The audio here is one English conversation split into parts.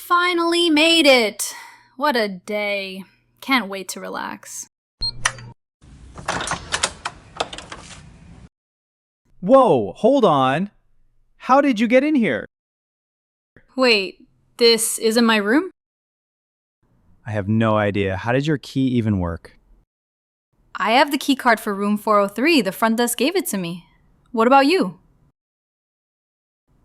Finally made it! What a day. Can't wait to relax. Whoa, hold on. How did you get in here? Wait, this isn't my room? I have no idea. How did your key even work? I have the key card for room 403. The front desk gave it to me. What about you?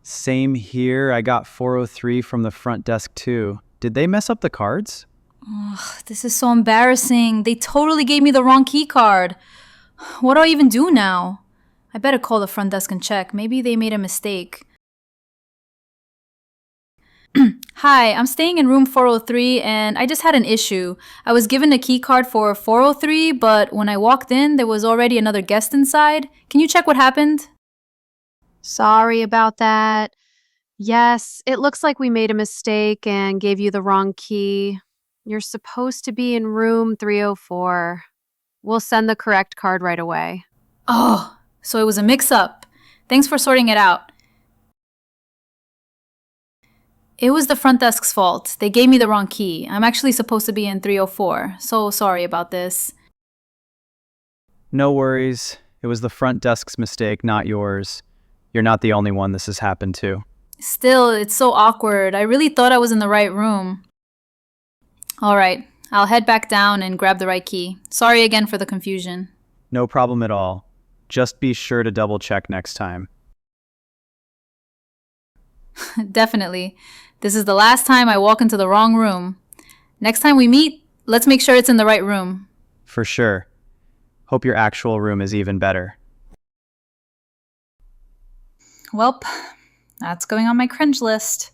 Same here. I got 403 from the front desk too. Did they mess up the cards? Ugh, this is so embarrassing. They totally gave me the wrong key card. What do I even do now? I better call the front desk and check. Maybe they made a mistake. Hi, I'm staying in room 403 and I just had an issue. I was given a key card for 403, but when I walked in, there was already another guest inside. Can you check what happened? Sorry about that. Yes, it looks like we made a mistake and gave you the wrong key. You're supposed to be in room 304. We'll send the correct card right away. Oh, so it was a mix-up. Thanks for sorting it out. It was the front desk's fault. They gave me the wrong key. I'm actually supposed to be in 304. So sorry about this. No worries. It was the front desk's mistake, not yours. You're not the only one this has happened to. Still, it's so awkward. I really thought I was in the right room. All right, I'll head back down and grab the right key. Sorry again for the confusion. No problem at all. Just be sure to double check next time. Definitely. This is the last time I walk into the wrong room. Next time we meet, let's make sure it's in the right room. For sure. Hope your actual room is even better. Welp, that's going on my cringe list.